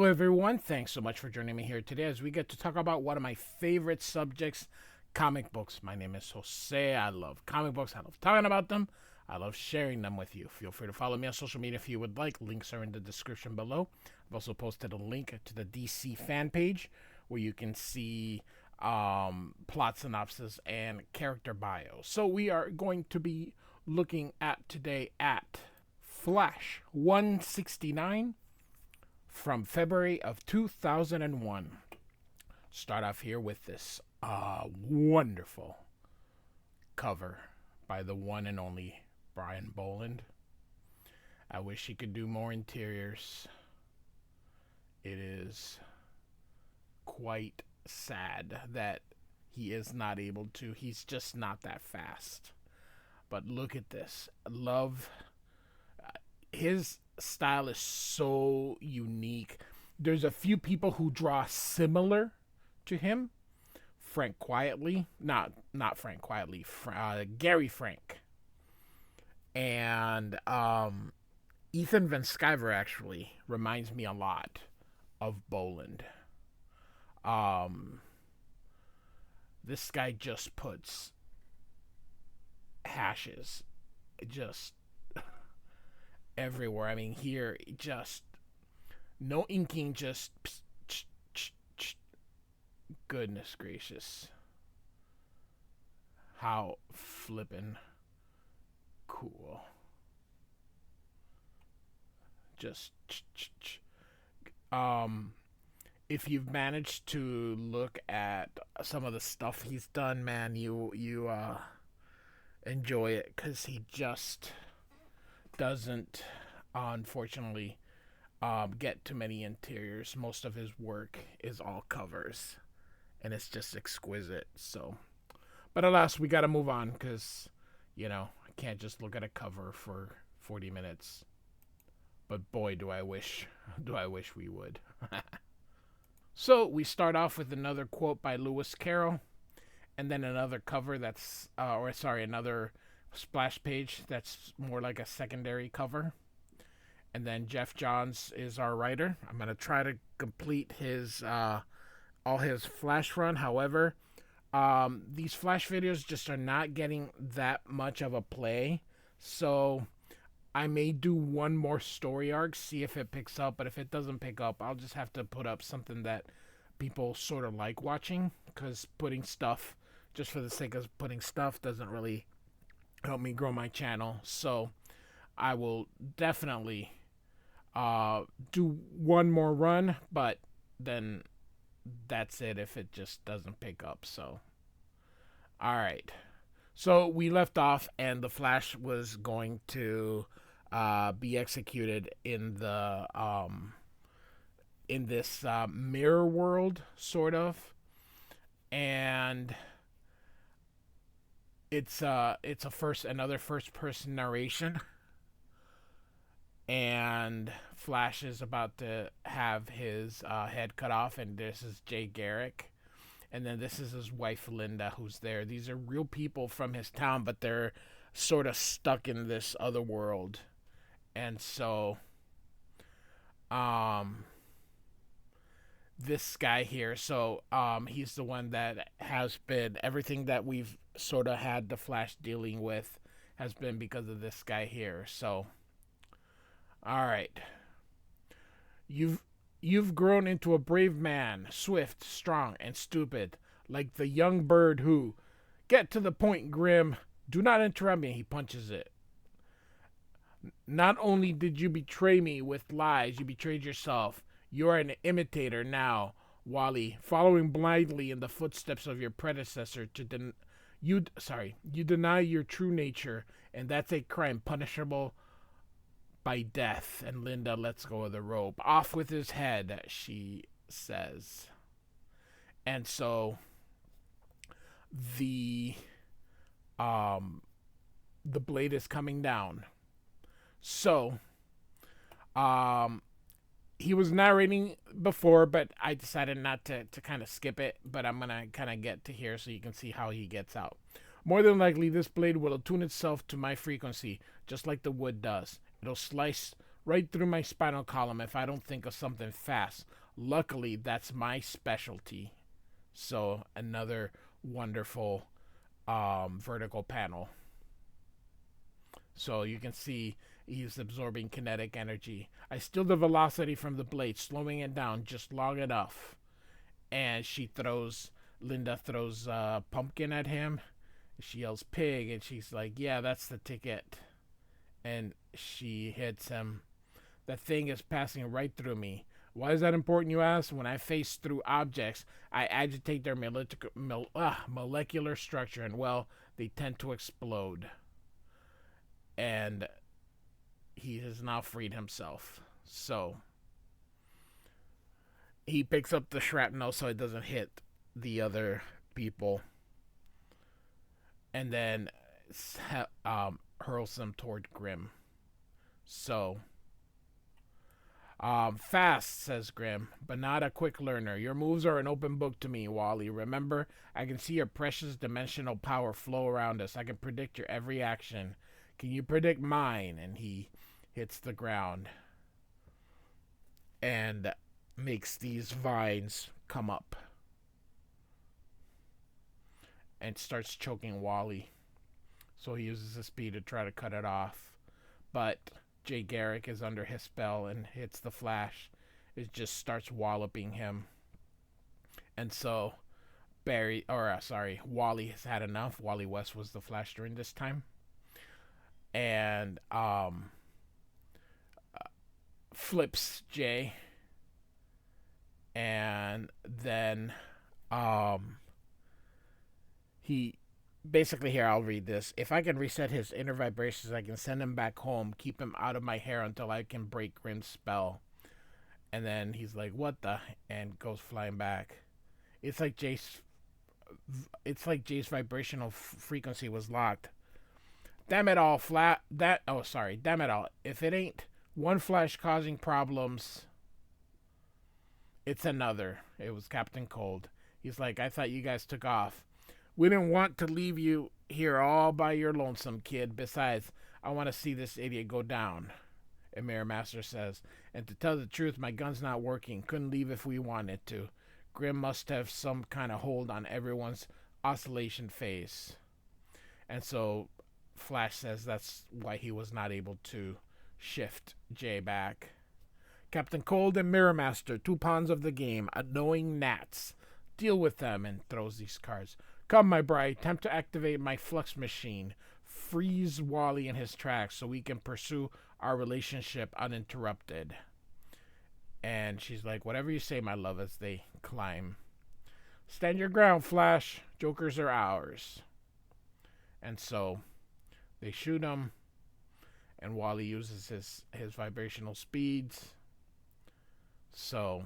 Hello, everyone. Thanks so much for joining me here today as we get to talk about one of my favorite subjects, comic books. My name is Jose. I love comic books. I love talking about them. I love sharing them with you. Feel free to follow me on social media if you would like. Links are in the description below. I've also posted a link to the DC fan page where you can see plot synopsis and character bios. So we are going to be looking at today at Flash 169 from February of 2001. Start off here with this wonderful cover by the one and only Brian Boland. I wish he could do more interiors. It is quite sad that he is not able to. He's just not that fast. But look at this. Love his style is so unique. There's a few people who draw similar to him. Frank Quietly, not Frank Quietly, Gary Frank, and Ethan Van Sciver actually reminds me a lot of Boland. This guy just puts hashes just everywhere. I mean, here, just no inking, just goodness gracious. How flippin' cool. Just if you've managed to look at some of the stuff he's done, man, you enjoy it, cuz he just doesn't, unfortunately, get too many interiors. Most of his work is all covers, and it's just exquisite. So, but alas, we got to move on because, I can't just look at a cover for 40 minutes. But boy, do I wish we would. So we start off with another quote by Lewis Carroll, and then another cover that's, another splash page that's more like a secondary cover. And then Geoff Johns is our writer. I'm going to try to complete his all his Flash run. However, these Flash videos just are not getting that much of a play. So I may do one more story arc, see if it picks up. But if it doesn't pick up, I'll just have to put up something that people sort of like watching. Because putting stuff just for the sake of putting stuff doesn't really help me grow my channel. So I will definitely do one more run, but then that's it if it just doesn't pick up. So alright, so we left off and the Flash was going to be executed in the in this mirror world, sort of, and it's another first person narration, and Flash is about to have his head cut off, and this is Jay Garrick, and then this is his wife Linda who's there. These are real people from his town, but they're sort of stuck in this other world, and so this guy here, so he's the one that has been everything that we've sort of had the Flash dealing with has been because of this guy here. So all right. You've grown into a brave man, swift, strong, and stupid, like the young bird who, get to the point, Grim. Do not interrupt me. He punches it. Not only did you betray me with lies, you betrayed yourself. You are an imitator now, Wally, following blindly in the footsteps of your predecessor. You deny your true nature, and that's a crime punishable by death. And Linda lets go of the rope. Off with his head, she says. And so the blade is coming down. So he was narrating before, but I decided not to kind of skip it, but I'm gonna kind of get to here so you can see how he gets out. More than likely, this blade will attune itself to my frequency, just like the wood does. It'll slice right through my spinal column if I don't think of something fast. Luckily, that's my specialty. So, another wonderful vertical panel. So, you can see he's absorbing kinetic energy. I steal the velocity from the blade, slowing it down just long enough. And Linda throws a pumpkin at him. She yells pig, and she's like, yeah, that's the ticket. And she hits him. The thing is passing right through me. Why is that important, you ask? When I face through objects, I agitate their molecular structure, and well, they tend to explode. And he has now freed himself. So he picks up the shrapnel so it doesn't hit the other people, and then hurls them toward Grim. So, fast, says Grim, but not a quick learner. Your moves are an open book to me, Wally. Remember, I can see your precious dimensional power flow around us. I can predict your every action. Can you predict mine? And he hits the ground and makes these vines come up and starts choking Wally. So he uses his speed to try to cut it off. But Jay Garrick is under his spell and hits the Flash. It just starts walloping him. And so Wally has had enough. Wally West was the Flash during this time. And flips Jay. And then he basically, here, I'll read this. If I can reset his inner vibrations, I can send him back home, keep him out of my hair until I can break Grim's spell. And then he's like, what the? And goes flying back. It's like Jay's vibrational frequency was locked. Damn it all, damn it all. If it ain't one Flash causing problems, it's another. It was Captain Cold. He's like, I thought you guys took off. We didn't want to leave you here all by your lonesome, kid. Besides, I want to see this idiot go down, a Mirror Master says. And to tell the truth, my gun's not working. Couldn't leave if we wanted to. Grim must have some kind of hold on everyone's oscillation phase. And so Flash says that's why he was not able to shift Jay back. Captain Cold and Mirror Master, two pawns of the game, annoying gnats. Deal with them, and throws these cards. Come, my bride, time to activate my flux machine. Freeze Wally in his tracks so we can pursue our relationship uninterrupted. And she's like, whatever you say, my love, as they climb. Stand your ground, Flash. Jokers are ours. And so they shoot him, and Wally uses his vibrational speeds. So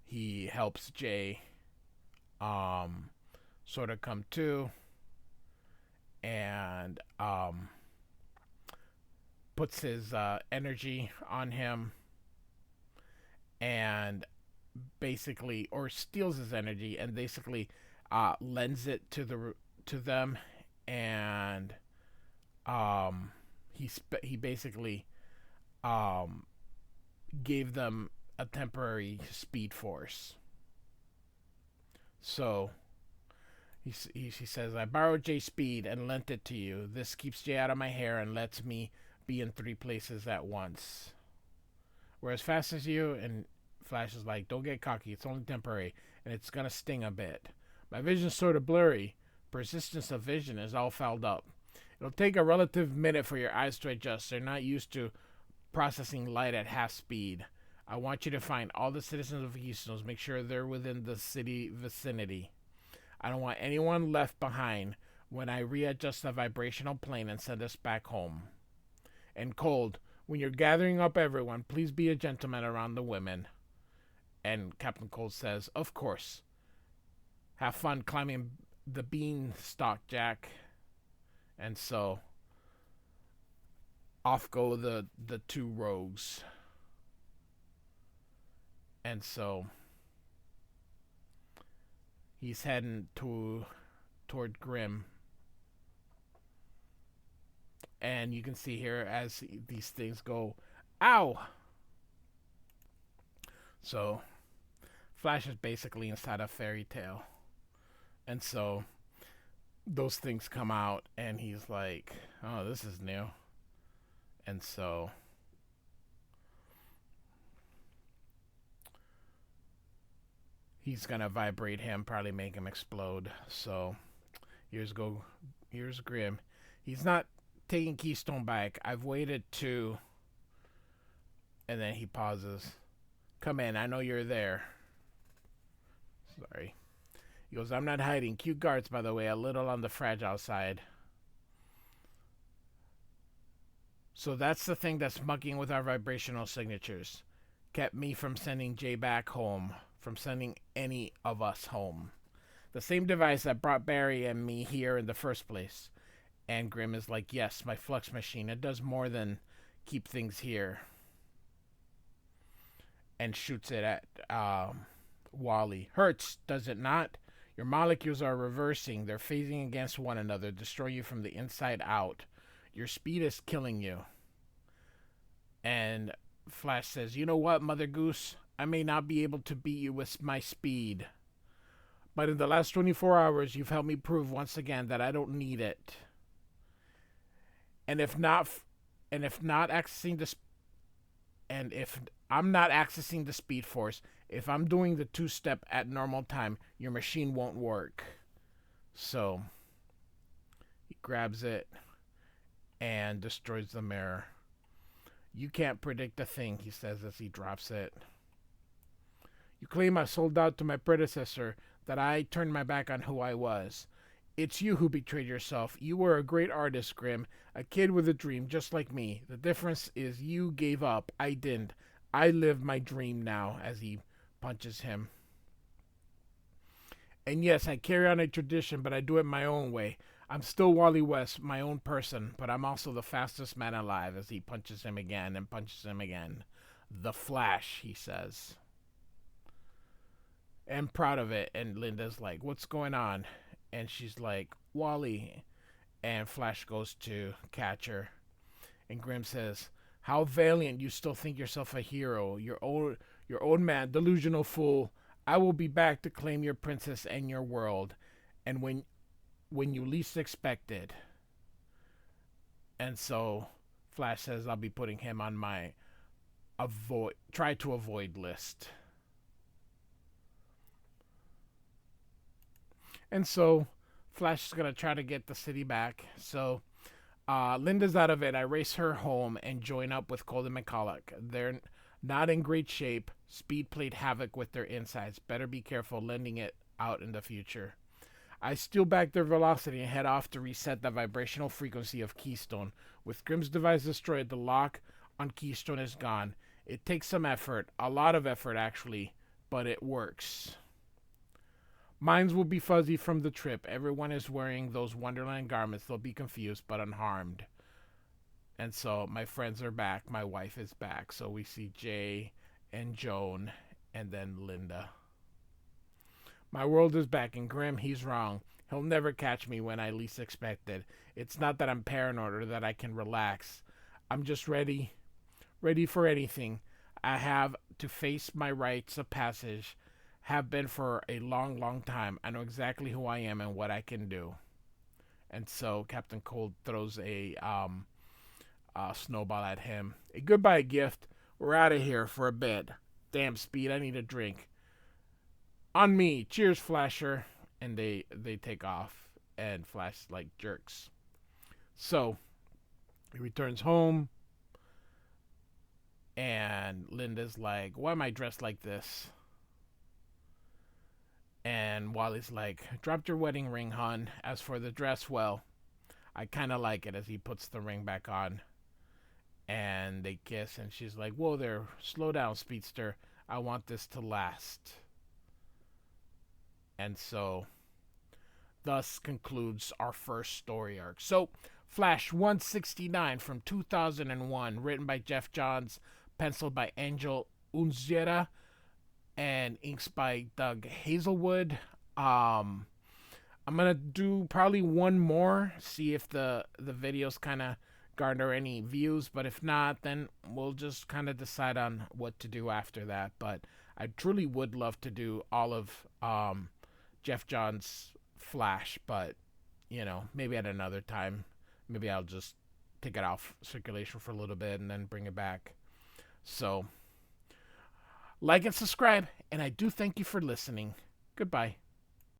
he helps Jay sort of come to, and puts his energy on him, and basically, or steals his energy and basically lends it to them, and he basically gave them a temporary speed force. So he says, I borrowed Jay's speed and lent it to you. This keeps Jay out of my hair and lets me be in 3 places at once. We're as fast as you. And Flash is like, don't get cocky. It's only temporary, and it's going to sting a bit. My vision's sort of blurry. Persistence of vision is all fouled up. It'll take a relative minute for your eyes to adjust. They're not used to processing light at half speed. I want you to find all the citizens of Houston. Make sure they're within the city vicinity. I don't want anyone left behind when I readjust the vibrational plane and send us back home. And Cold, when you're gathering up everyone, please be a gentleman around the women. And Captain Cold says, of course. Have fun climbing the beanstalk, Jack. And so off go the 2 rogues. And so he's heading toward Grim. And you can see here as these things go, ow! So Flash is basically inside a fairy tale. And so those things come out and he's like, oh, this is new. And so he's gonna vibrate him, probably make him explode. So here's Grim. He's not taking Keystone back. I've waited to, and then he pauses. Come in, I know you're there. Sorry. He goes, I'm not hiding. Cute guards, by the way, a little on the fragile side. So that's the thing that's mucking with our vibrational signatures. Kept me from sending Jay back home, from sending any of us home. The same device that brought Barry and me here in the first place. And Grim is like, yes, my flux machine. It does more than keep things here. And shoots it at Wally. Hurts, does it not? Your molecules are reversing. They're phasing against one another, destroying you from the inside out. Your speed is killing you. And Flash says, you know what, Mother Goose? I may not be able to beat you with my speed. But in the last 24 hours, you've helped me prove once again that I don't need it. And if I'm not accessing the Speed Force, if I'm doing the 2-step at normal time, your machine won't work. So he grabs it and destroys the mirror. You can't predict a thing, he says as he drops it. You claim I sold out to my predecessor, that I turned my back on who I was. It's you who betrayed yourself. You were a great artist, Grim. A kid with a dream, just like me. The difference is you gave up. I didn't. I live my dream now, as he punches him. And yes, I carry on a tradition, but I do it my own way. I'm still Wally West, my own person, but I'm also the fastest man alive, as he punches him again and punches him again. The Flash, he says. And proud of it. And Linda's like, what's going on? And she's like, Wally. And Flash goes to catch her. And Grim says, how valiant you still think yourself a hero. Your old man, delusional fool. I will be back to claim your princess and your world. And when you least expect it. And so Flash says, I'll be putting him on my try to avoid list. And so Flash is going to try to get the city back. So Linda's out of it. I race her home and join up with Colden McCulloch. They're not in great shape. Speed played havoc with their insides. Better be careful lending it out in the future. I steal back their velocity and head off to reset the vibrational frequency of Keystone. With Grimm's device destroyed, the lock on Keystone is gone. It takes some effort, a lot of effort actually, but it works. Minds will be fuzzy from the trip. Everyone is wearing those Wonderland garments. They'll be confused but unharmed. And so my friends are back. My wife is back. So we see Jay and Joan and then Linda. My world is back, and Grim, he's wrong. He'll never catch me when I least expect it. It's not that I'm paranoid or that I can relax. I'm just ready for anything. I have to face my rites of passage. Have been for a long, long time. I know exactly who I am and what I can do. And so Captain Cold throws a snowball at him. A goodbye gift. We're out of here for a bit. Damn, Speed, I need a drink. On me. Cheers, Flasher. And they take off. And Flash like jerks. So he returns home. And Linda's like, why am I dressed like this? And Wally's like, dropped your wedding ring, hon. As for the dress, well, I kind of like it, as he puts the ring back on. And they kiss, and she's like, whoa there, slow down, Speedster. I want this to last. And so, thus concludes our first story arc. So, Flash 169 from 2001, written by Geoff Johns, penciled by Angel Unzueta, and inks by Doug Hazelwood. I'm gonna do probably one more, see if the video's kind of garner any views. But if not, then we'll just kind of decide on what to do after that. But I truly would love to do all of Geoff John's Flash, but maybe at another time. Maybe I'll just take it off circulation for a little bit and then bring it back. So, like and subscribe, and I do thank you for listening. Goodbye.